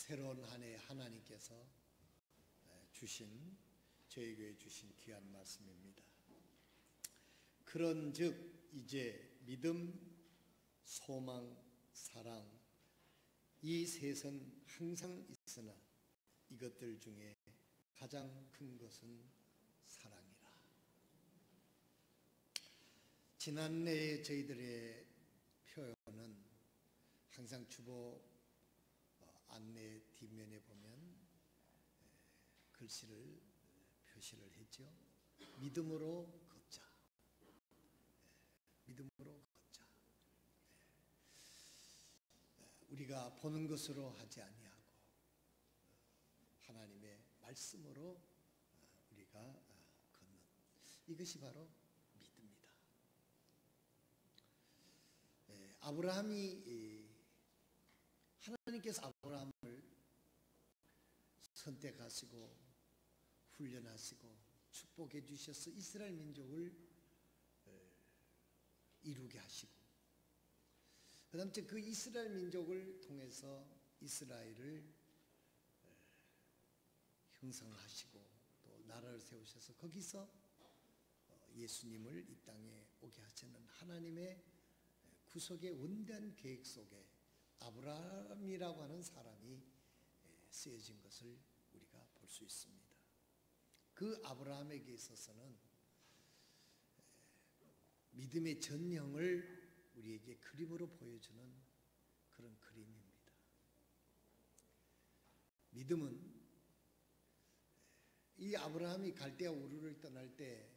새로운 한 해 하나님께서 주신 저희 교회에 주신 귀한 말씀입니다. 그런즉 이제 믿음, 소망, 사랑 이 셋은 항상 있으나 이것들 중에 가장 큰 것은 사랑이라. 지난해 저희들의 표현은 항상 주보 안내 뒷면에 보면 글씨를 표시를 했죠. 믿음으로 걷자. 믿음으로 걷자. 우리가 보는 것으로 하지 아니하고 하나님의 말씀으로 우리가 걷는 이것이 바로 믿음이다. 아브라함이 하나님께서 아브라함을 선택하시고 훈련하시고 축복해 주셔서 이스라엘 민족을 이루게 하시고 그 다음에 그 이스라엘 민족을 통해서 이스라엘을 형성하시고 또 나라를 세우셔서 거기서 예수님을 이 땅에 오게 하시는 하나님의 구속의 원대한 계획 속에 아브라함이라고 하는 사람이 쓰여진 것을 우리가 볼 수 있습니다. 그 아브라함에게 있어서는 믿음의 전형을 우리에게 그림으로 보여주는 그런 그림입니다. 믿음은 이 아브라함이 갈대아 우르를 떠날 때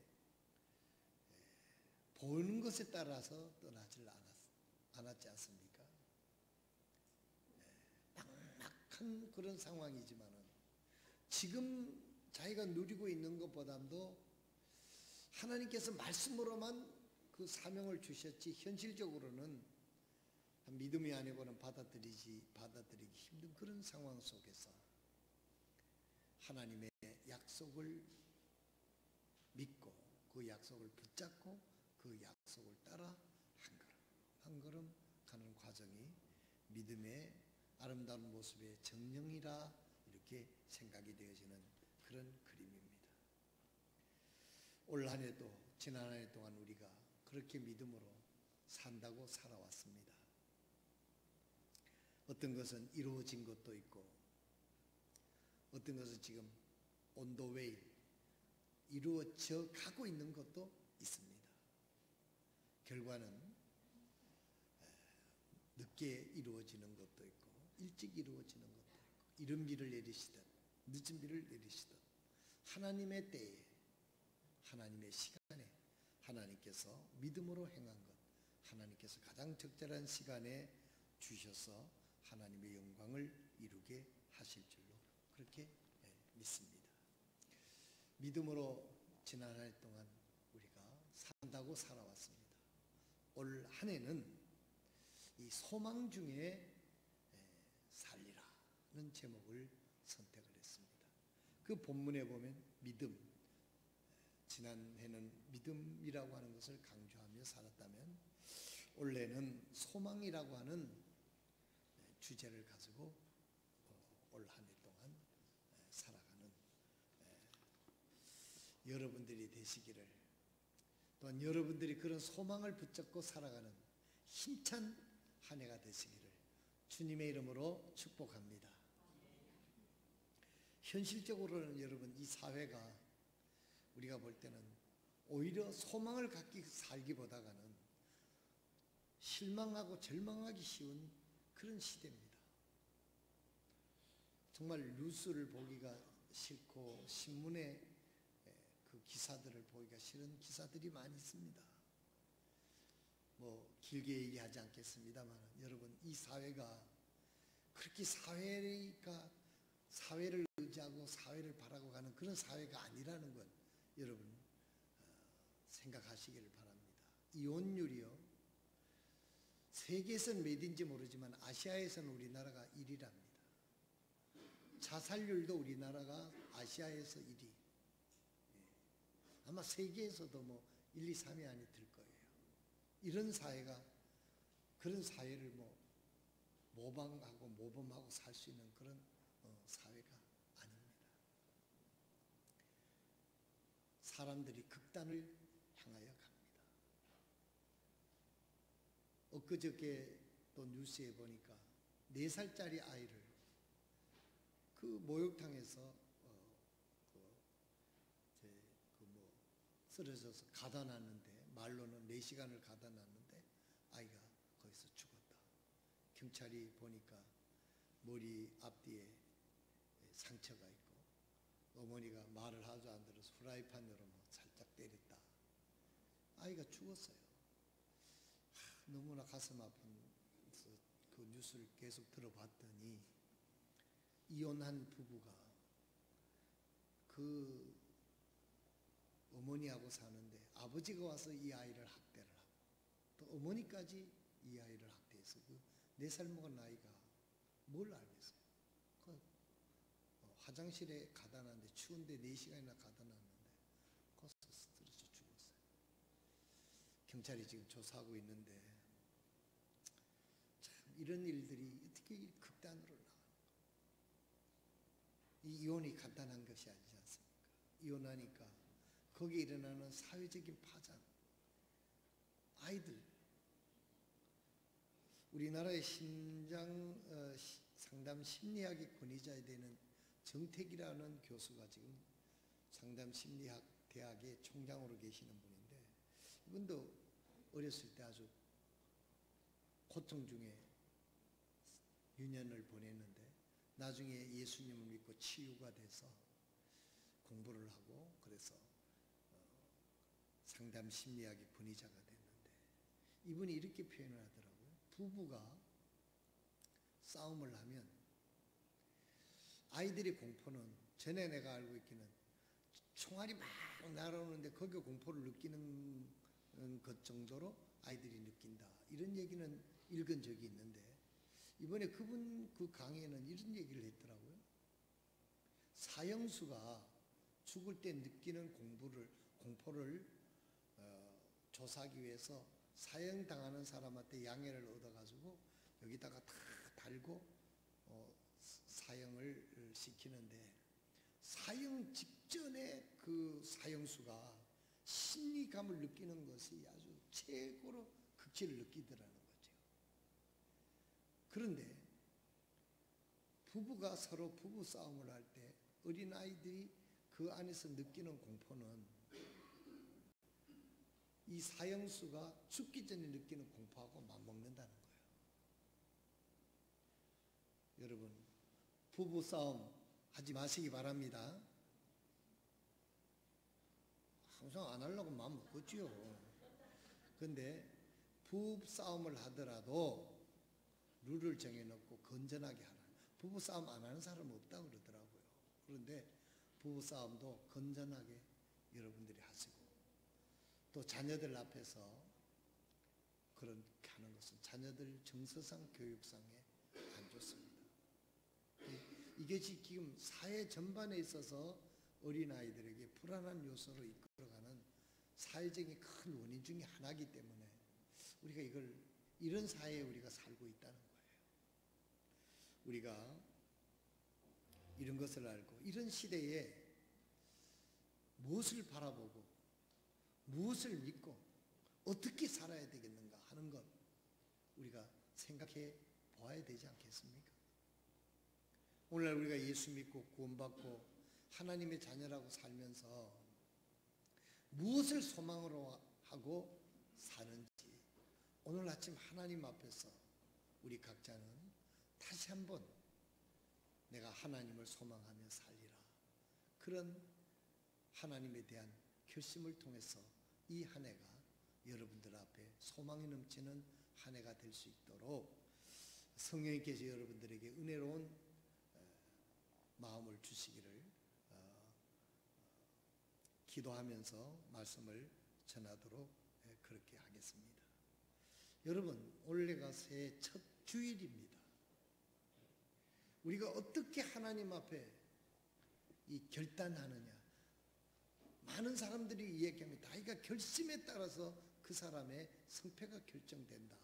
보는 것에 따라서 떠나질 않았지 않습니까? 막막한 그런 상황이지만은 지금 자기가 누리고 있는 것보다도 하나님께서 말씀으로만 그 사명을 주셨지 현실적으로는 믿음이 아니고는 받아들이기 힘든 그런 상황 속에서 하나님의 약속을 믿고 그 약속을 붙잡고 그 약속을 따라 한 걸음 가는 과정이 믿음의 아름다운 모습의 정령이라 이렇게 생각이 되어지는 그런 그림입니다. 올 한 해도 지난 한 해 동안 우리가 그렇게 믿음으로 산다고 살아왔습니다. 어떤 것은 이루어진 것도 있고 어떤 것은 지금 on the way 이루어져 가고 있는 것도 있습니다. 결과는 늦게 이루어지는 것도 있고 일찍 이루어지는 것도 있고 이른 비를 내리시든 늦은 비를 내리시든 하나님의 때에 하나님의 시간에 하나님께서 믿음으로 행한 것 하나님께서 가장 적절한 시간에 주셔서 하나님의 영광을 이루게 하실 줄로 그렇게 믿습니다. 믿음으로 지난 한 해 동안 우리가 산다고 살아왔습니다. 올 한 해는 이 소망 중에 살리라는 제목을 선택을 했습니다. 그 본문에 보면 믿음, 지난 해는 믿음이라고 하는 것을 강조하며 살았다면 올해는 소망이라고 하는 주제를 가지고 올 한 해 동안 살아가는 여러분들이 되시기를 또한 여러분들이 그런 소망을 붙잡고 살아가는 힘찬 한 해가 되시기를 주님의 이름으로 축복합니다. 현실적으로는 여러분 이 사회가 우리가 볼 때는 오히려 소망을 갖기 살기보다는 실망하고 절망하기 쉬운 그런 시대입니다. 정말 뉴스를 보기가 싫고 신문에 그 기사들을 보기가 싫은 기사들이 많이 있습니다. 뭐 길게 얘기하지 않겠습니다만 여러분 이 사회가 그렇게 사회를 의지하고 사회를 바라고 가는 그런 사회가 아니라는 건 여러분 생각하시기를 바랍니다. 이혼율이요 세계에서는 몇인지 모르지만 아시아에서는 우리나라가 1위랍니다. 자살률도 우리나라가 아시아에서 1위. 아마 세계에서도 뭐 1, 2, 3위 안에 들 거예요. 이런 사회가 그런 사회를 모방하고 모범하고 살 수 있는 그런 사회가 아닙니다. 사람들이 극단을 향하여 갑니다. 엊그저께 또 뉴스에 보니까 4살짜리 아이를 그 목욕탕에서 쓰러져서 가다 놨는데, 말로는 4시간을 가다 놨는데 아이가 거기서 죽었다. 경찰이 보니까 머리 앞뒤에 상처가 있고, 어머니가 말을 하도 안 들어서 프라이팬으로 살짝 때렸다. 아이가 죽었어요. 너무나 가슴 아픈 그 뉴스를 계속 들어봤더니, 이혼한 부부가 그 어머니하고 사는데 아버지가 와서 이 아이를 학대를 하고, 또 어머니까지 이 아이를 학대해서 그 4살 먹은 아이가 뭘 알겠어요. 그 화장실에 가다 놨는데, 추운데 4시간이나 가다 놨는데 거기서 쓰러져 죽었어요. 경찰이 지금 조사하고 있는데, 참 이런 일들이 어떻게 극단으로 나가는 거예요. 이 이혼이 간단한 것이 아니지 않습니까? 이혼하니까 거기에 일어나는 사회적인 파장, 아이들, 우리나라의 상담 심리학의 권위자에 되는 정택이라는 교수가 지금 상담 심리학 대학의 총장으로 계시는 분인데, 이분도 어렸을 때 아주 고통 중에 유년을 보냈는데, 나중에 예수님을 믿고 치유가 돼서 공부를 하고, 그래서 상담 심리학의 권위자가 됐는데, 이분이 이렇게 표현을 하더라고요. 부부가 싸움을 하면 아이들의 공포는, 전에 내가 알고 있기는 총알이 막 날아오는데 거기에 공포를 느끼는 것 정도로 아이들이 느낀다, 이런 얘기는 읽은 적이 있는데, 이번에 그분 그 강의에는 이런 얘기를 했더라고요. 사형수가 죽을 때 느끼는 공포를 조사하기 위해서 사형당하는 사람한테 양해를 얻어가지고 여기다가 다 달고 사형을 시키는데, 사형 직전에 그 사형수가 심리감을 느끼는 것이 아주 최고로 극치를 느끼더라는 거죠. 그런데 부부가 서로 부부 싸움을 할 때 어린아이들이 그 안에서 느끼는 공포는 이 사형수가 죽기 전에 느끼는 공포하고 맞먹는다는 거예요. 여러분, 부부 싸움 하지 마시기 바랍니다. 항상 안 하려고 마음 먹겠지요. 그런데 부부 싸움을 하더라도 룰을 정해놓고 건전하게 하라. 부부 싸움 안 하는 사람은 없다고 그러더라고요. 그런데 부부 싸움도 건전하게 여러분들이 하시고, 또 자녀들 앞에서 그렇게 하는 것은 자녀들 정서상 교육상에 안 좋습니다. 이게 지금 사회 전반에 있어서 어린아이들에게 불안한 요소로 이끌어가는 사회적인 큰 원인 중에 하나이기 때문에 우리가 이런 사회에 우리가 살고 있다는 거예요. 우리가 이런 것을 알고, 이런 시대에 무엇을 바라보고 무엇을 믿고 어떻게 살아야 되겠는가 하는 것, 우리가 생각해 보아야 되지 않겠습니까? 오늘날 우리가 예수 믿고 구원받고 하나님의 자녀라고 살면서 무엇을 소망으로 하고 사는지, 오늘 아침 하나님 앞에서 우리 각자는 다시 한번 내가 하나님을 소망하며 살리라, 그런 하나님에 대한 결심을 통해서 이 한 해가 여러분들 앞에 소망이 넘치는 한 해가 될 수 있도록 성령님께서 여러분들에게 은혜로운 마음을 주시기를 기도하면서 말씀을 전하도록 그렇게 하겠습니다. 여러분, 올해가 새해 첫 주일입니다. 우리가 어떻게 하나님 앞에 이 결단하느냐, 많은 사람들이 이야기합니다. 자기가 결심에 따라서 그 사람의 성패가 결정된다,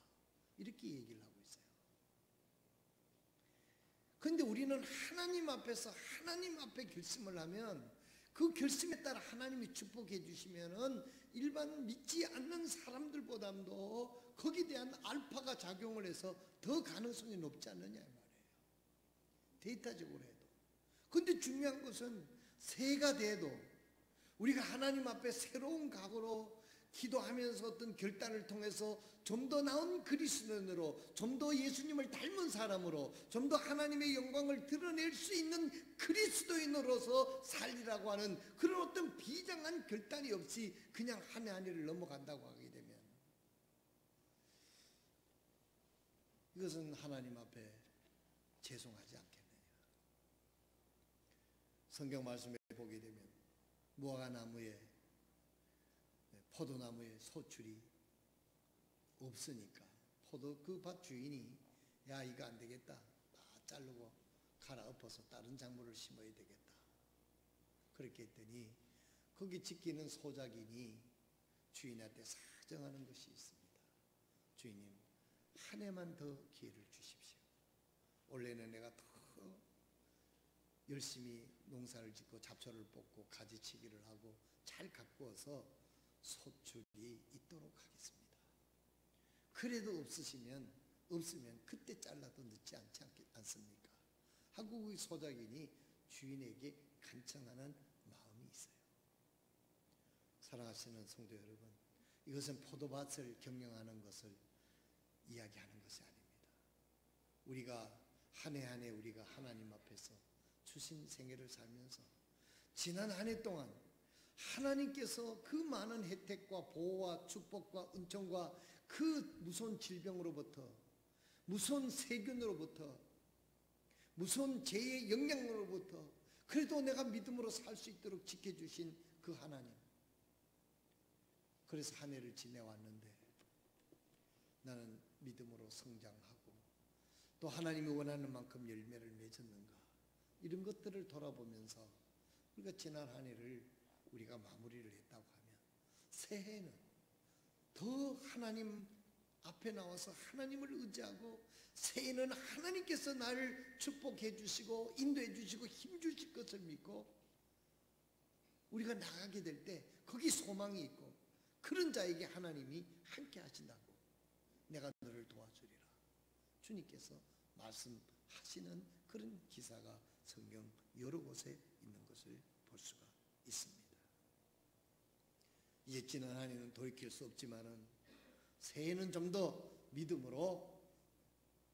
이렇게 얘기를 하고 있어요. 근데 우리는 하나님 앞에서 하나님 앞에 결심을 하면 그 결심에 따라 하나님이 축복해 주시면은 일반 믿지 않는 사람들보다도 거기에 대한 알파가 작용을 해서 더 가능성이 높지 않느냐 이 말이에요. 데이터적으로 해도. 근데 중요한 것은 새해가 돼도 우리가 하나님 앞에 새로운 각오로 기도하면서 어떤 결단을 통해서 좀 더 나은 그리스도인으로, 좀 더 예수님을 닮은 사람으로, 좀 더 하나님의 영광을 드러낼 수 있는 그리스도인으로서 살리라고 하는 그런 어떤 비장한 결단이 없이 그냥 한 해 한 해를 넘어간다고 하게 되면 이것은 하나님 앞에 죄송하지 않겠느냐. 성경 말씀에 보게 되면 무화과나무에 포도나무에 소출이 없으니까 그 밭 주인이 야 이거 안 되겠다, 다 자르고 갈아엎어서 다른 작물을 심어야 되겠다 그렇게 했더니 거기 지키는 소작인이 주인한테 사정하는 것이 있습니다. 주인님, 한 해만 더 기회를 주십시오. 원래는 내가 더 열심히 농사를 짓고 잡초를 뽑고 가지치기를 하고 잘 가꾸어서 소출이 있도록 하겠습니다. 그래도 없으면 그때 잘라도 늦지 않습니까? 하고 그 소작인이 주인에게 간청하는 마음이 있어요. 사랑하시는 성도 여러분, 이것은 포도밭을 경영하는 것을 이야기하는 것이 아닙니다. 우리가 한 해 한 해 우리가 하나님 앞에서 주신 생애를 살면서 지난 한 해 동안 하나님께서 그 많은 혜택과 보호와 축복과 은총과 그 무서운 질병으로부터, 무서운 세균으로부터, 무서운 죄의 영향으로부터 그래도 내가 믿음으로 살 수 있도록 지켜주신 그 하나님, 그래서 한 해를 지내왔는데 나는 믿음으로 성장하고 또 하나님이 원하는 만큼 열매를 맺었는가, 이런 것들을 돌아보면서 우리가 지난 한 해를 우리가 마무리를 했다고 하면 새해는 더 하나님 앞에 나와서 하나님을 의지하고, 새해는 하나님께서 나를 축복해 주시고 인도해 주시고 힘 주실 것을 믿고 우리가 나가게 될 때 거기 소망이 있고 그런 자에게 하나님이 함께 하신다고, 내가 너를 도와주리라 주님께서 말씀하시는 그런 기사가 성경 여러 곳에 있는 것을 볼 수가 있습니다. 이제 지난 한 해는 돌이킬 수 없지만은 새해는 좀 더 믿음으로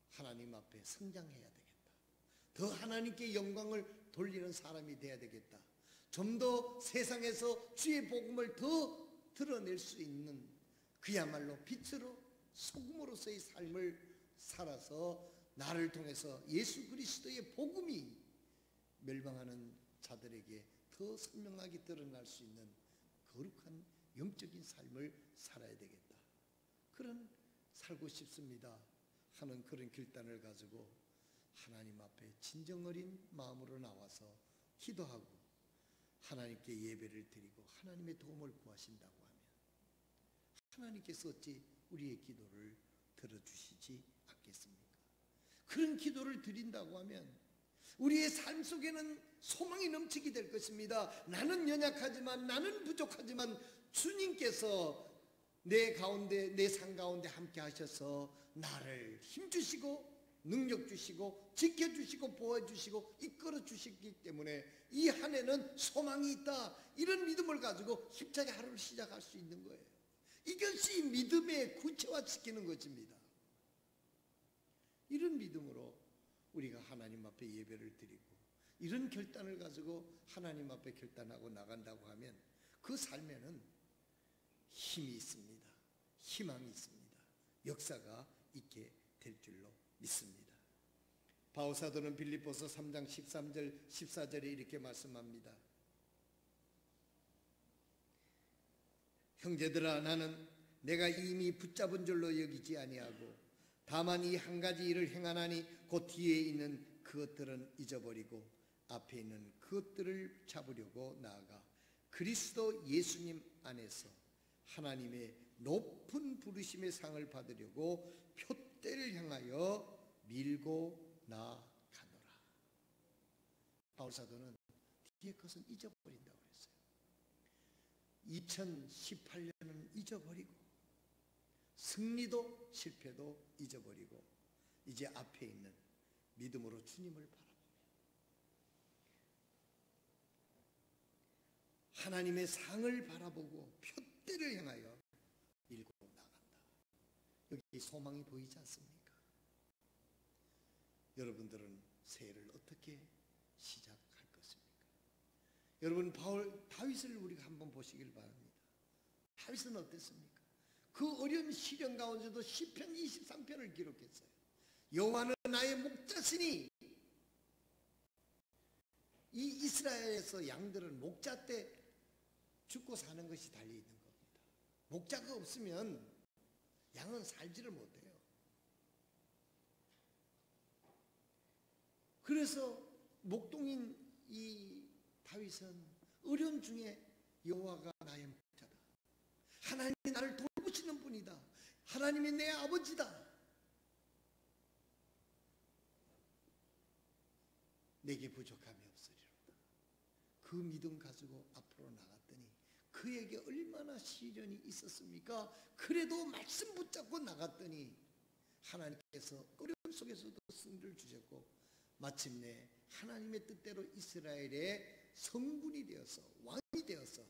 하나님 앞에 성장해야 되겠다. 더 하나님께 영광을 돌리는 사람이 돼야 되겠다. 좀 더 세상에서 주의 복음을 더 드러낼 수 있는 그야말로 빛으로 소금으로서의 삶을 살아서 나를 통해서 예수 그리스도의 복음이 멸망하는 자들에게 더 선명하게 드러날 수 있는 거룩한 영적인 삶을 살아야 되겠다. 그런 살고 싶습니다 하는 그런 결단을 가지고 하나님 앞에 진정 어린 마음으로 나와서 기도하고 하나님께 예배를 드리고 하나님의 도움을 구하신다고 하면 하나님께서 어찌 우리의 기도를 들어주시지 않겠습니까? 그런 기도를 드린다고 하면 우리의 삶 속에는 소망이 넘치게 될 것입니다. 나는 연약하지만, 나는 부족하지만 주님께서 내 가운데, 내 삶 가운데 함께 하셔서 나를 힘주시고 능력 주시고 지켜주시고 보호해주시고 이끌어주시기 때문에 이 한 해는 소망이 있다, 이런 믿음을 가지고 힘차게 하루를 시작할 수 있는 거예요. 이것이 믿음의 구체화시키는 것입니다. 이런 믿음으로 우리가 하나님 앞에 예배를 드리고 이런 결단을 가지고 하나님 앞에 결단하고 나간다고 하면 그 삶에는 힘이 있습니다. 희망이 있습니다. 역사가 있게 될 줄로 믿습니다. 바울사도는 빌립보서 3장 13절 14절에 이렇게 말씀합니다. 형제들아, 나는 내가 이미 붙잡은 줄로 여기지 아니하고 다만 이 한 가지 일을 행하나니 곧 뒤에 있는 그것들은 잊어버리고 앞에 있는 그것들을 잡으려고 나아가 그리스도 예수님 안에서 하나님의 높은 부르심의 상을 받으려고 표대를 향하여 밀고 나가노라. 바울 사도는 뒤에 것은 잊어버린다고 그랬어요. 2018년은 잊어버리고 승리도 실패도 잊어버리고 이제 앞에 있는 믿음으로 주님을 바라보며 하나님의 상을 바라보고 표대를 향하여 밀고 나간다. 여기 소망이 보이지 않습니까? 여러분들은 새해를 어떻게 시작할 것입니까? 여러분, 다윗을 우리가 한번 보시길 바랍니다. 다윗은 어땠습니까? 그 어려운 시련 가운데도 시편 23편을 기록했어요. 여호와는 나의 목자시니, 이 이스라엘에서 양들은 목자 때 죽고 사는 것이 달려있는 겁니다. 목자가 없으면 양은 살지를 못해요. 그래서 목동인 이 다윗은 어려움 중에 여호와가 나의 목자다, 하나님이 나를 돌보시는 분이다, 하나님이 내 아버지다, 내게 부족함이 없으리로다. 그 믿음 가지고 앞으로 나갔더니 그에게 얼마나 시련이 있었습니까? 그래도 말씀 붙잡고 나갔더니 하나님께서 어려움 속에서도 승리를 주셨고 마침내 하나님의 뜻대로 이스라엘의 성군이 되어서, 왕이 되어서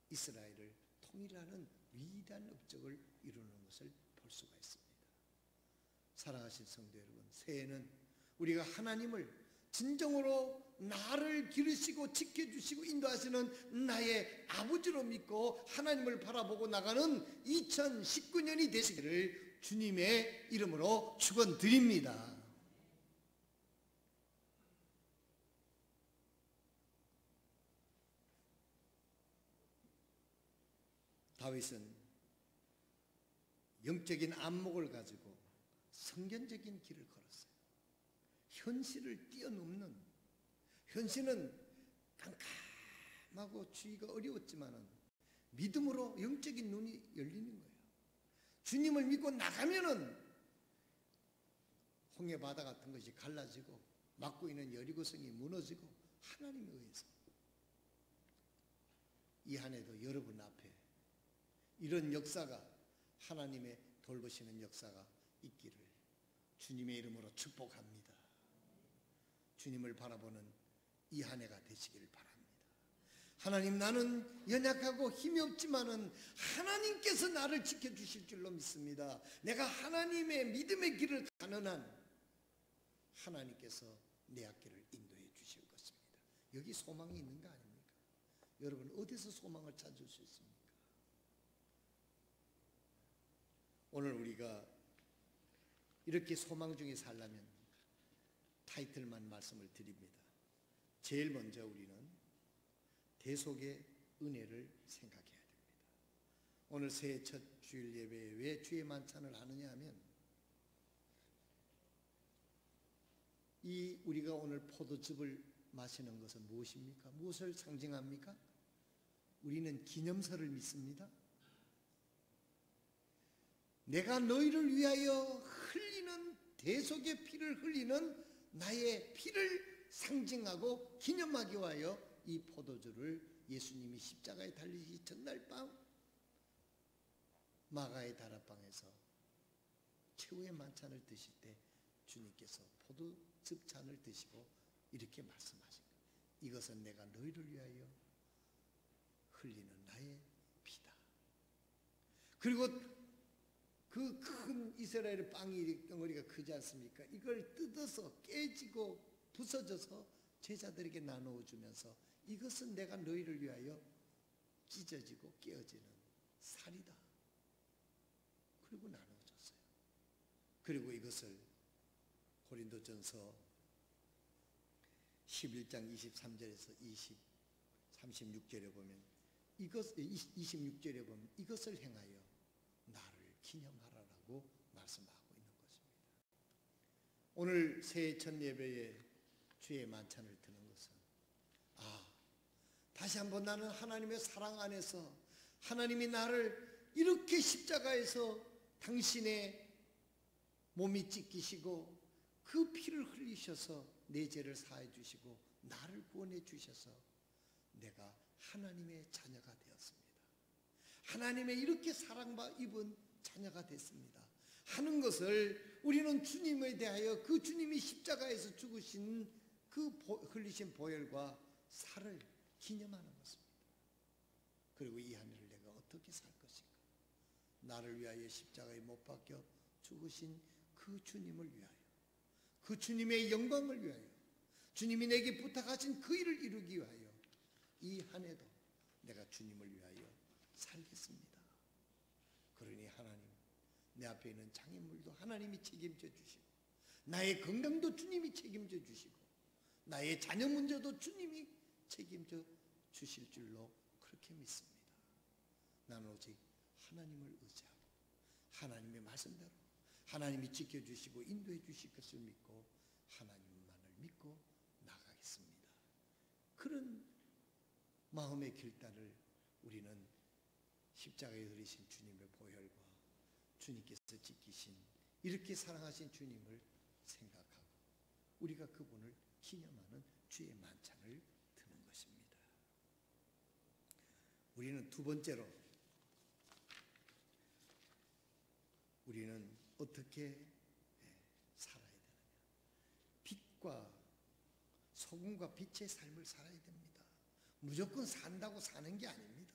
이스라엘을 통일하는 위대한 업적을 이루는 것을 볼 수가 있습니다. 사랑하신 성도 여러분, 새해는 우리가 하나님을 진정으로 나를 기르시고 지켜주시고 인도하시는 나의 아버지로 믿고 하나님을 바라보고 나가는 2019년이 되시기를 주님의 이름으로 축원드립니다. 다윗은 영적인 안목을 가지고 성견적인 길을 걸었어요. 현실을 뛰어넘는, 현실은 깜깜하고 주의가 어려웠지만은 믿음으로 영적인 눈이 열리는 거예요. 주님을 믿고 나가면은 홍해 바다 같은 것이 갈라지고 막고 있는 여리고성이 무너지고 하나님에 의해서 이 한 해도 여러분 앞에 이런 역사가, 하나님의 돌보시는 역사가 있기를 주님의 이름으로 축복합니다. 주님을 바라보는 이 한 해가 되시기를 바랍니다. 하나님, 나는 연약하고 힘이 없지만은 하나님께서 나를 지켜주실 줄로 믿습니다. 내가 하나님의 믿음의 길을 가는 한 하나님께서 내 앞길을 인도해 주실 것입니다. 여기 소망이 있는 거 아닙니까? 여러분, 어디서 소망을 찾을 수 있습니까? 오늘 우리가 이렇게 소망 중에 살려면 타이틀만 말씀을 드립니다. 제일 먼저 우리는 대속의 은혜를 생각해야 됩니다. 오늘 새해 첫 주일 예배에 왜 주의 만찬을 하느냐 하면, 이 우리가 오늘 포도즙을 마시는 것은 무엇입니까? 무엇을 상징합니까? 우리는 기념서를 믿습니다. 내가 너희를 위하여 흘리는 대속의 피를 흘리는 나의 피를 상징하고 기념하기 위하여 이 포도주를 예수님이 십자가에 달리시기 전날 밤 마가의 다락방에서 최후의 만찬을 드실 때 주님께서 포도즙 잔을 드시고 이렇게 말씀하신 거예요. 이것은 내가 너희를 위하여 흘리는 나의 피다. 그리고 그 큰 이스라엘의 빵이 덩어리가 크지 않습니까? 이걸 뜯어서 깨지고 부서져서 제자들에게 나누어 주면서 이것은 내가 너희를 위하여 찢어지고 깨어지는 살이다. 그리고 나누어 줬어요. 그리고 이것을 고린도전서 11장 23절에서 36절에 보면 26절에 보면 이것을 행하여 나를 기념하라라고 말씀하고 있는 것입니다. 오늘 새해 첫 예배에 주의 만찬을 드는 것은 다시 한번 나는 하나님의 사랑 안에서 하나님이 나를 이렇게 십자가에서 당신의 몸이 찢기시고 그 피를 흘리셔서 내 죄를 사해 주시고 나를 구원해 주셔서 내가 하나님의 자녀가 되었습니다. 하나님의 이렇게 사랑받은 자녀가 됐습니다 하는 것을 우리는 주님에 대하여 그 주님이 십자가에서 죽으신 그 흘리신 보혈과 살을 기념하는 것입니다. 그리고 이 한 해를 내가 어떻게 살 것인가? 나를 위하여 십자가에 못 박혀 죽으신 그 주님을 위하여, 그 주님의 영광을 위하여, 주님이 내게 부탁하신 그 일을 이루기 위하여 이 한 해도 내가 주님을 위하여 살겠습니다. 그러니 하나님, 내 앞에 있는 장애물도 하나님이 책임져 주시고, 나의 건강도 주님이 책임져 주시고, 나의 자녀 문제도 주님이 책임져 주실 줄로 그렇게 믿습니다. 나는 오직 하나님을 의지하고 하나님의 말씀대로 하나님이 지켜주시고 인도해 주실 것을 믿고 하나님만을 믿고 나가겠습니다. 그런 마음의 결단을 우리는 십자가에 흘리신 주님의 보혈과 주님께서 지키신 이렇게 사랑하신 주님을 생각하고 우리가 그분을 기념하는 주의 만찬을 드는 것입니다. 우리는 두 번째로 우리는 어떻게 살아야 되느냐? 빛과 소금과 빛의 삶을 살아야 됩니다. 무조건 산다고 사는 게 아닙니다.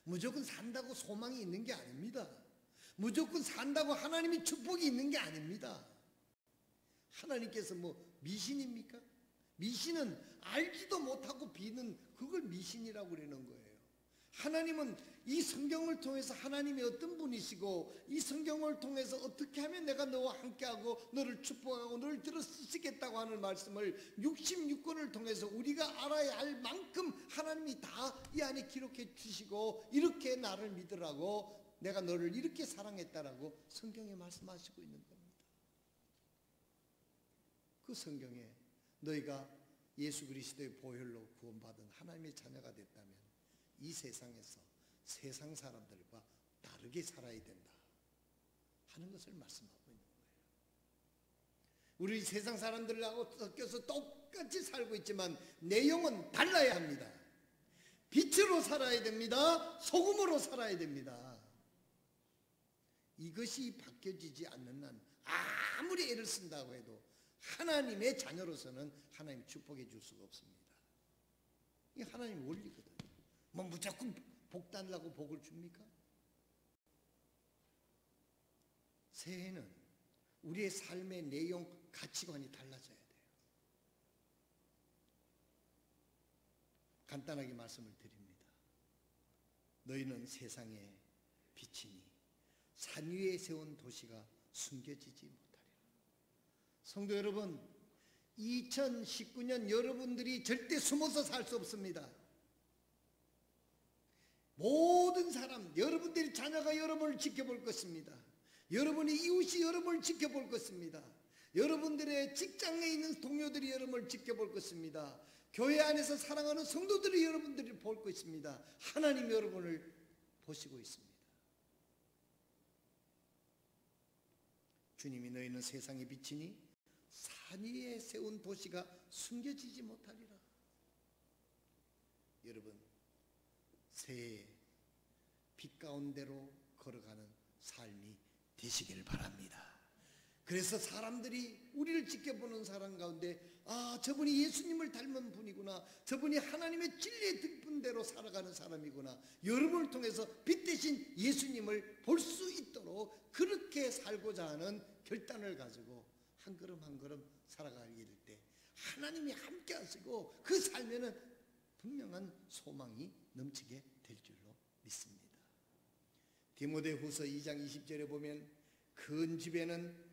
무조건 산다고 소망이 있는 게 아닙니다. 무조건 산다고 하나님의 축복이 있는 게 아닙니다. 하나님께서 뭐 미신입니까? 미신은 알지도 못하고 비는 그걸 미신이라고 그러는 거예요. 하나님은 이 성경을 통해서 하나님이 어떤 분이시고 이 성경을 통해서 어떻게 하면 내가 너와 함께하고 너를 축복하고 너를 들어 쓰시겠다고 하는 말씀을 66권을 통해서 우리가 알아야 할 만큼 하나님이 다 이 안에 기록해 주시고 이렇게 나를 믿으라고 내가 너를 이렇게 사랑했다라고 성경에 말씀하시고 있는 겁니다. 그 성경에 너희가 예수 그리스도의 보혈로 구원받은 하나님의 자녀가 됐다면 이 세상에서 세상 사람들과 다르게 살아야 된다 하는 것을 말씀하고 있는 거예요. 우리 세상 사람들하고 섞여서 똑같이 살고 있지만 내용은 달라야 합니다. 빛으로 살아야 됩니다. 소금으로 살아야 됩니다. 이것이 바뀌어지지 않는 한 아무리 애를 쓴다고 해도 하나님의 자녀로서는 하나님 축복해 줄 수가 없습니다. 이게 하나님 원리거든요. 뭐 무조건 복 달라고 복을 줍니까? 새해는 우리의 삶의 내용, 가치관이 달라져야 돼요. 간단하게 말씀을 드립니다. 너희는 세상의 빛이니 산 위에 세운 도시가 숨겨지지 못하리라. 성도 여러분, 2019년 여러분들이 절대 숨어서 살 수 없습니다. 모든 사람, 여러분들의 자녀가 여러분을 지켜볼 것입니다. 여러분의 이웃이 여러분을 지켜볼 것입니다. 여러분들의 직장에 있는 동료들이 여러분을 지켜볼 것입니다. 교회 안에서 사랑하는 성도들이 여러분들을 볼 것입니다. 하나님 여러분을 보시고 있습니다. 주님이 너희는 세상의 빛이니 산 위에 세운 도시가 숨겨지지 못하리라. 여러분, 새해 빛 가운데로 걸어가는 삶이 되시길 바랍니다. 그래서 사람들이 우리를 지켜보는 사람 가운데 저분이 예수님을 닮은 분이구나, 저분이 하나님의 진리의 뜻분대로 살아가는 사람이구나, 여러분을 통해서 빛 대신 예수님을 볼 수 있도록 그렇게 살고자 하는 결단을 가지고 한 걸음 한 걸음 살아가게 될 때 하나님이 함께 하시고 그 삶에는 분명한 소망이 넘치게 될 줄로 믿습니다. 디모데후서 2장 20절에 보면 큰 집에는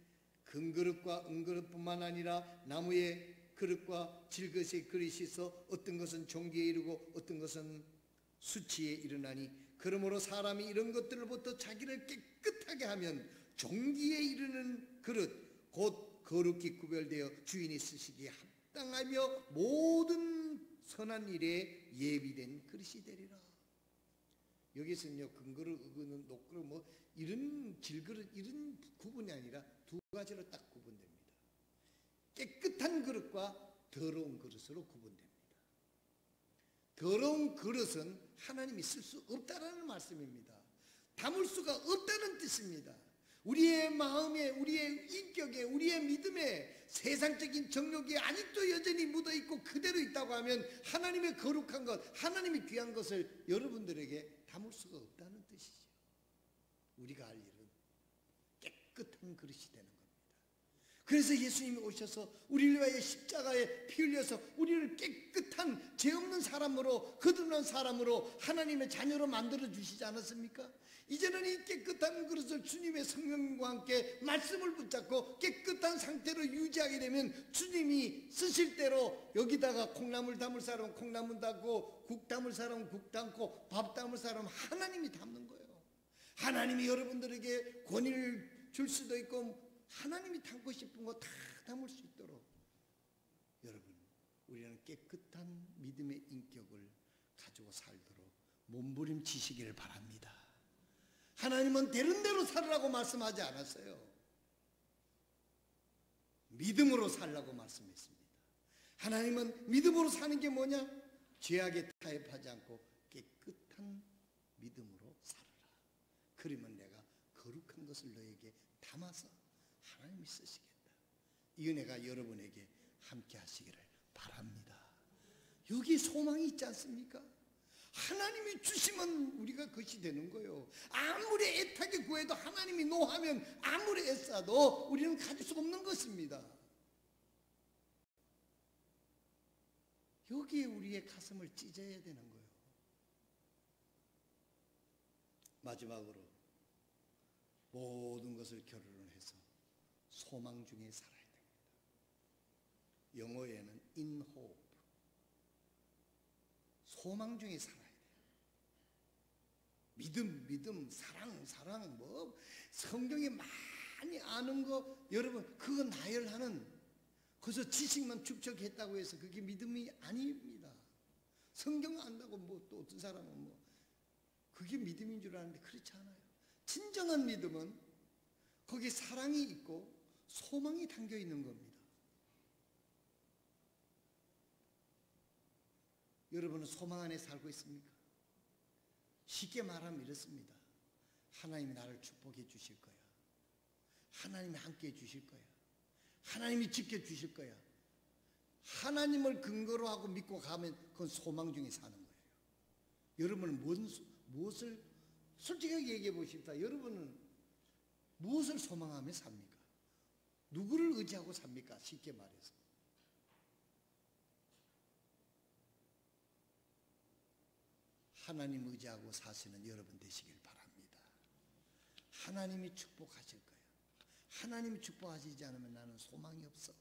금그릇과 은그릇뿐만 아니라 나무의 그릇과 질것의 그릇이 있어 어떤 것은 종기에 이르고 어떤 것은 수치에 이르나니 그러므로 사람이 이런 것들로부터 자기를 깨끗하게 하면 종기에 이르는 그릇 곧 거룩히 구별되어 주인이 쓰시기에 합당하며 모든 선한 일에 예비된 그릇이 되리라. 여기서는요, 금그릇, 은그릇, 녹그릇 뭐 이런 질그릇 이런 구분이 아니라 두 가지로 딱 구분됩니다. 깨끗한 그릇과 더러운 그릇으로 구분됩니다. 더러운 그릇은 하나님이 쓸 수 없다라는 말씀입니다. 담을 수가 없다는 뜻입니다. 우리의 마음에, 우리의 인격에, 우리의 믿음에 세상적인 정욕이 아직도 여전히 묻어있고 그대로 있다고 하면 하나님의 거룩한 것, 하나님의 귀한 것을 여러분들에게 담을 수가 없다는 뜻이죠. 우리가 할 일은 깨끗한 그릇이 되는 겁니다. 그래서 예수님이 오셔서 우리를 위하여 십자가에 피 흘려서 우리를 깨끗한 죄 없는 사람으로, 거듭난 사람으로 하나님의 자녀로 만들어 주시지 않았습니까? 이제는 이 깨끗한 그릇을 주님의 성령과 함께 말씀을 붙잡고 깨끗한 상태로 유지하게 되면 주님이 쓰실 대로 여기다가 콩나물 담을 사람은 콩나물 담고, 국 담을 사람은 국 담고, 밥 담을 사람은 하나님이 담는 거예요. 하나님이 여러분들에게 권위를 줄 수도 있고 하나님이 담고 싶은 거 다 담을 수 있도록 여러분, 우리는 깨끗한 믿음의 인격을 가지고 살도록 몸부림치시기를 바랍니다. 하나님은 되는 대로 살으라고 말씀하지 않았어요. 믿음으로 살라고 말씀했습니다. 하나님은 믿음으로 사는 게 뭐냐? 죄악에 타협하지 않고 깨끗한 믿음으로 살아라. 그러면 내가 거룩한 것을 너에게 담아서 하나님이 쓰시겠다. 이 은혜가 여러분에게 함께 하시기를 바랍니다. 여기 소망이 있지 않습니까? 하나님이 주시면 우리가 것이 되는 거예요. 아무리 애타게 구해도 하나님이 노하면 아무리 애써도 우리는 가질 수 없는 것입니다. 여기에 우리의 가슴을 찢어야 되는 거예요. 마지막으로 모든 것을 결론을 해서 소망 중에 살아야 됩니다. 영어에는 in hope, 소망 중에 살아야 돼요. 믿음, 사랑, 뭐 성경에 많이 아는 거 여러분 그거 나열하는, 그래서 지식만 축적했다고 해서 그게 믿음이 아닙니다. 성경 안다고 뭐 또 어떤 사람은 뭐 그게 믿음인 줄 아는데 그렇지 않아요. 진정한 믿음은 거기에 사랑이 있고 소망이 담겨 있는 겁니다. 여러분은 소망 안에 살고 있습니까? 쉽게 말하면 이렇습니다. 하나님이 나를 축복해 주실 거야. 하나님이 함께 해 주실 거야. 하나님이 지켜주실 거야. 하나님을 근거로 하고 믿고 가면 그건 소망 중에 사는 거예요. 여러분은 무엇을 솔직하게 얘기해 보십시다. 여러분은 무엇을 소망하며 삽니까? 누구를 의지하고 삽니까? 쉽게 말해서. 하나님 의지하고 사시는 여러분 되시길 바랍니다. 하나님이 축복하실 거예요. 하나님이 축복하시지 않으면 나는 소망이 없어.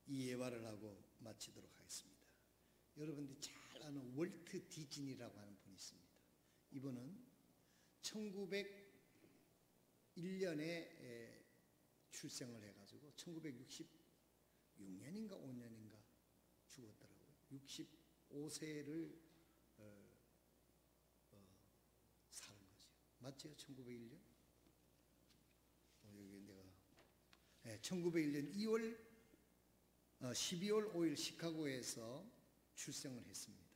이 예화를 하고 마치도록 하겠습니다. 여러분들이 잘 아는 월트 디즈니라고 하는 분이 있습니다. 이분은 1901년에 출생을 해가지고 1966년인가 5년인가 죽었더라고요. 65세를 사는 거죠. 맞죠? 1901년? 여기 내가 1901년 12월 5일 시카고에서 출생을 했습니다.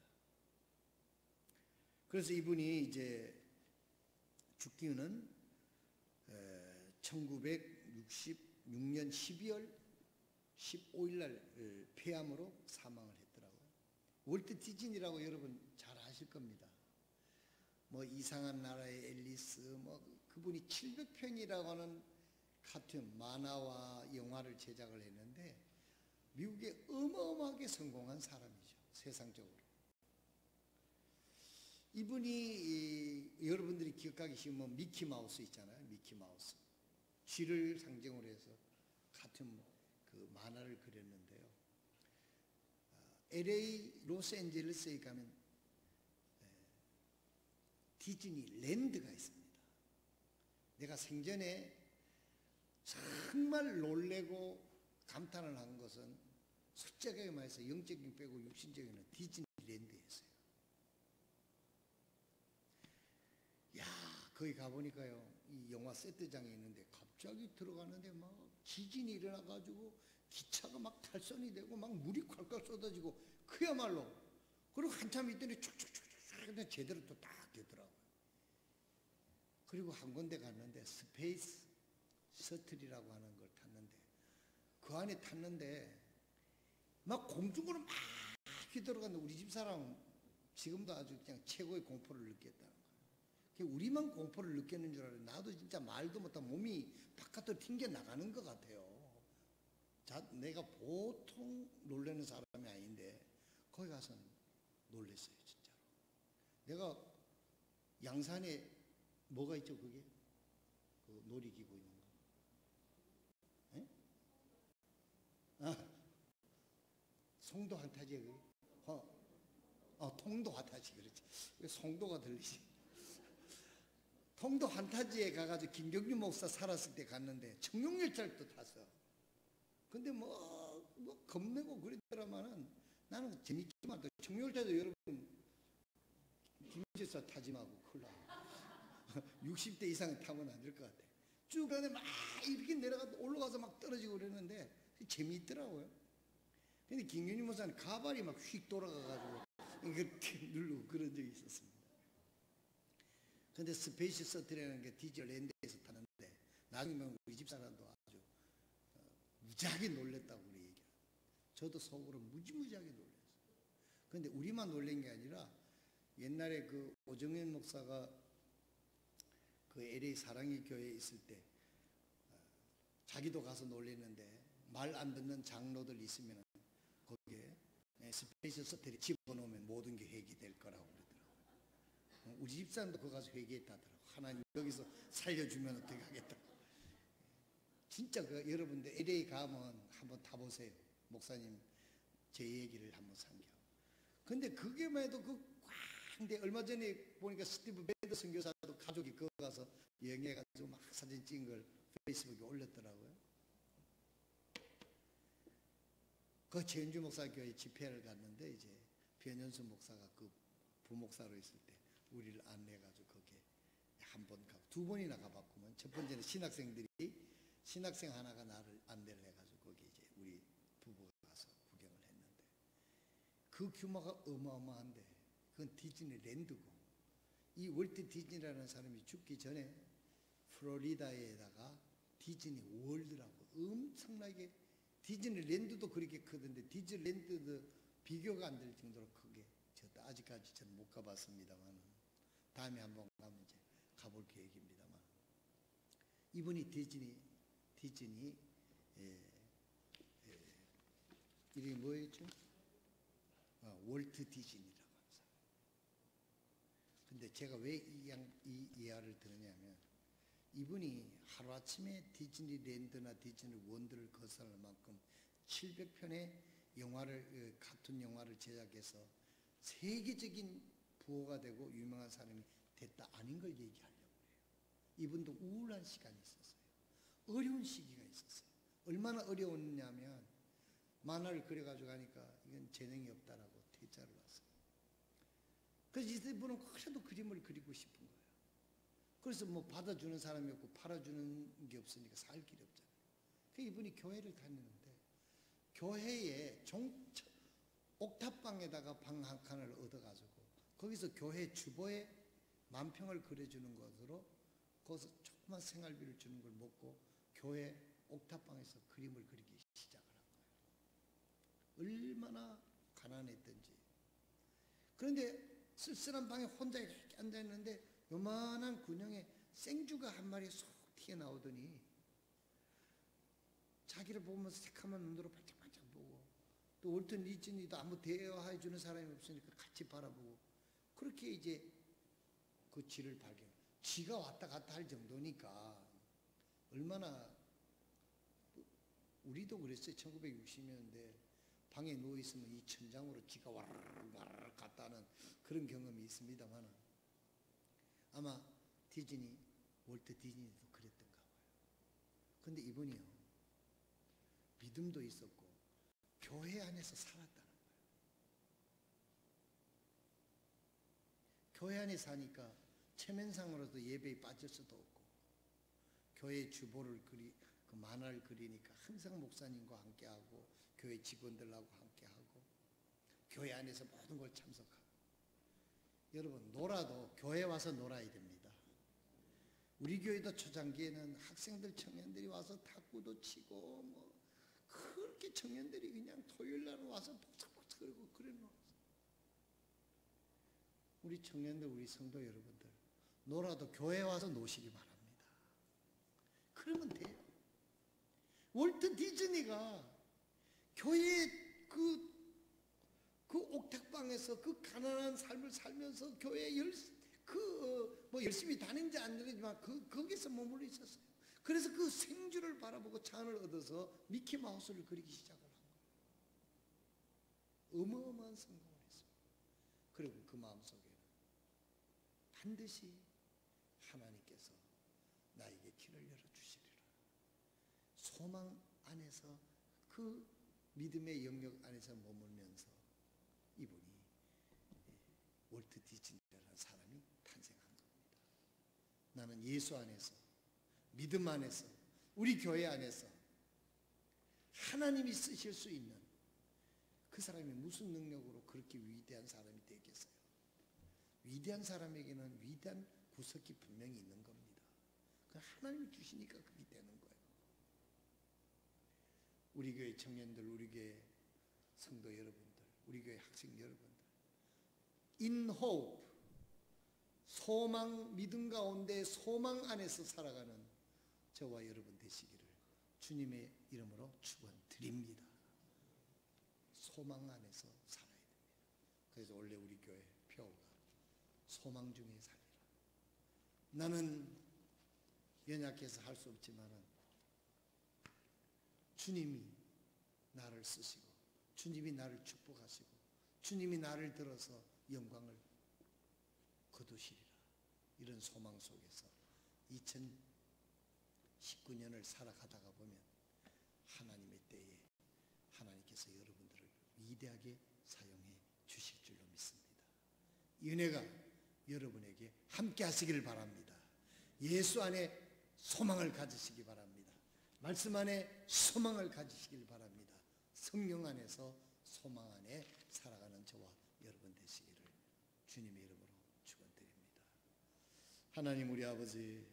그래서 이분이 이제 죽기는 1966년 12월 15일 날 폐암으로 사망을 했더라고요. 월트 디즈니라고 여러분 잘 아실 겁니다. 뭐 이상한 나라의 앨리스, 뭐 그분이 700편이라고 하는 카툰, 만화와 영화를 제작을 했는데 미국에 어마어마하게 성공한 사람이죠. 세상적으로. 이분이 여러분들이 기억하기 쉬운 뭐 미키마우스 있잖아요. 미키마우스. 쥐를 상징으로 해서 카툰 그 만화를 그렸는데요. LA 로스앤젤레스에 가면 디즈니랜드가 있습니다. 내가 생전에 정말 놀래고 감탄을 한 것은 솔직하게 말해서 영적인 빼고 육신적인 디즈니랜드였어요. 야, 거기 가보니까요, 이 영화 세트장에 있는데 갑자기 들어가는데 막 지진이 일어나가지고 기차가 막 탈선이 되고 막 물이 콸콸 쏟아지고 그야말로 그리고 한참 있더니 촉촉촉촉 제대로 또 딱 되더라고요. 그리고 한 군데 갔는데 스페이스 셔틀이라고 하는 걸 탔는데 그 안에 탔는데 막 공중으로 막 휘돌아갔는데 우리 집사람은 지금도 아주 그냥 최고의 공포를 느꼈다는 거예요. 우리만 공포를 느꼈는 줄 알아요. 나도 진짜 말도 못한 몸이 바깥으로 튕겨 나가는 것 같아요. 내가 보통 놀라는 사람이 아닌데 거기 가서는 놀랐어요, 진짜로. 내가 양산에 뭐가 있죠, 그게? 그 놀이기구 있는 거. 에? 아, 송도 환타지에 그게? 통도 환타지, 그렇지. 왜 송도가 들리지? 통도 환타지에 가가지고 김경주 목사 살았을 때 갔는데 청룡열차를 또 탔어. 근데 겁내고 그랬더라마는 나는 재밌지만 또 청룡열차도 여러분 김지사 타지 말고 큰일 나. 60대 이상은 타면 안 될 것 같아. 쭉 가는데 막 이렇게 올라가서 막 떨어지고 그랬는데 재미있더라고요. 근데 김경주 목사는 가발이 막 휙 돌아가가지고 이렇게 누르고 그런 적이 있었습니다. 근데 스페이스 셔틀이라는 게 디즈니랜드에서 타는데 나중에 우리 집사람도 아주 무지하게 놀랬다고 그래 얘기해요. 저도 속으로 무지무지하게 놀랐어요. 근데 우리만 놀란 게 아니라 옛날에 그 오정현 목사가 그 LA 사랑의 교회에 있을 때 자기도 가서 놀랬는데 말 안 듣는 장로들 있으면 거기에 스페이스 셔틀이 집어넣으면 모든 게 해결될 거라고 그러더라고요. 우리 집사람도 거기 가서 회개했다더라고요. 하나님 여기서 살려주면 어떻게 하겠다. 진짜 여러분들 LA 가면 한번 타보세요. 목사님 제 얘기를 한번 상겨. 근데 그게만 해도 근데 얼마 전에 보니까 스티브 밴더 선교사도 가족이 거기 가서 여행해가지고 막 사진 찍은 걸 페이스북에 올렸더라고요. 그 최은주 목사 교회 집회를 갔는데 이제 변현수 목사가 그 부목사로 있을 때 우리를 안내해가지고 거기에 한 번 가고 두 번이나 가봤구만. 첫 번째는 신학생 하나가 나를 안내를 해가지고 거기 이제 우리 부부가 가서 구경을 했는데 그 규모가 어마어마한데 그건 디즈니랜드고 이 월트 디즈니라는 사람이 죽기 전에 플로리다에다가 디즈니 월드라고 엄청나게 디즈니랜드도 그렇게 크던데 디즈니랜드도 비교가 안 될 정도로 크게 저도 아직까지 저는 못 가봤습니다만 다음에 한번 가면 이제 가볼 계획입니다만 이분이 디즈니 이름이 뭐였죠? 월트 디즈니라고 합니다. 근데 제가 왜 이 이야기를 들었냐면 이분이 하루아침에 디즈니랜드나 디즈니원드를 거스를 만큼 700편의 영화를 카툰 영화를 제작해서 세계적인 부호가 되고 유명한 사람이 됐다 아닌 걸 얘기하려고 해요. 이분도 우울한 시간이 있었어요. 어려운 시기가 있었어요. 얼마나 어려웠냐면 만화를 그려가지고 하니까 이건 재능이 없다라고 퇴짜를 왔어요. 그래서 이분은 그래도 그림을 그리고 싶은 거예요. 그래서 뭐 받아주는 사람이 없고 팔아주는 게 없으니까 살 길이 없잖아요. 그래서 이분이 교회를 다니는데 교회에 옥탑방에다가 방 한 칸을 얻어가지고 거기서 교회 주보에 만평을 그려주는 것으로 거기서 조그만 생활비를 주는 걸 먹고 교회 옥탑방에서 그림을 그리기 시작을 한 거예요. 얼마나 가난했던지. 그런데 쓸쓸한 방에 혼자 이렇게 앉아있는데 요만한 군형에 생쥐가 한 마리 쏙 튀어나오더니 자기를 보면서 새카만 눈으로 반짝반짝 보고 또 월튼 디즈니도 아무 대화해 주는 사람이 없으니까 같이 바라보고 그렇게 이제 그 쥐를 발견. 쥐가 왔다 갔다 할 정도니까 얼마나 우리도 그랬어요. 1960년대 방에 누워있으면 이 천장으로 쥐가 와르르 갔다 하는 그런 경험이 있습니다만 아마 월트 디즈니도 그랬던가 봐요. 근데 이분이요 믿음도 있었고 교회 안에서 살았다는 거예요. 교회 안에 사니까 체면상으로도 예배에 빠질 수도 없고 교회 주보를 그 만화를 그리니까 항상 목사님과 함께하고 교회 직원들하고 함께하고 교회 안에서 모든 걸 참석하고. 여러분, 놀아도 교회 와서 놀아야 됩니다. 우리 교회도 초창기에는 학생들 청년들이 와서 탁구도 치고 뭐 그렇게 청년들이 그냥 토요일 날 와서 복작복작 그러고 그래 놓았어요. 우리 청년들, 우리 성도 여러분들, 놀아도 교회 와서 노시기 바랍니다. 그러면 돼요. 월트 디즈니가 교회 그 옥탑방에서 그 가난한 삶을 살면서 교회 열심히 다닌지 안 다니지만 거기서 머물러 있었어요. 그래서 그 생주를 바라보고 찬을 얻어서 미키마우스를 그리기 시작을 한 거예요. 어마어마한 성공을 했어요. 그리고 그 마음속에는 반드시 하나님께서 나에게 길을 열어주시리라. 소망 안에서 그 믿음의 영역 안에서 머물면서 이분이 월트 디즈니라는 사람이 탄생한 겁니다. 나는 예수 안에서, 믿음 안에서, 우리 교회 안에서 하나님이 쓰실 수 있는 그 사람이 무슨 능력으로 그렇게 위대한 사람이 되겠어요? 위대한 사람에게는 위대한 구석이 분명히 있는 겁니다. 그 하나님이 주시니까 그게 되는 거예요. 우리 교회 청년들, 우리 교회 성도 여러분들, 우리 교회 학생 여러분들, in hope, 소망, 믿음 가운데 소망 안에서 살아가는 저와 여러분 되시기를 주님의 이름으로 축원드립니다. 소망 안에서 살아야 됩니다. 그래서 원래 우리 교회 표가 소망 중에 살리라. 나는 연약해서 할 수 없지만은 주님이 나를 쓰시고 주님이 나를 축복하시고 주님이 나를 들어서 영광을 거두시리라. 이런 소망 속에서 2019년을 살아가다가 보면 하나님의 때에 하나님께서 여러분들을 위대하게 사용해 주실 줄로 믿습니다. 은혜가 여러분에게 함께 하시기를 바랍니다. 예수 안에 소망을 가지시기 바랍니다. 말씀 안에 소망을 가지시길 바랍니다. 성령 안에서 소망 안에 살아가는 저와 여러분 되시기를 주님의 이름으로 축원드립니다. 하나님 우리 아버지,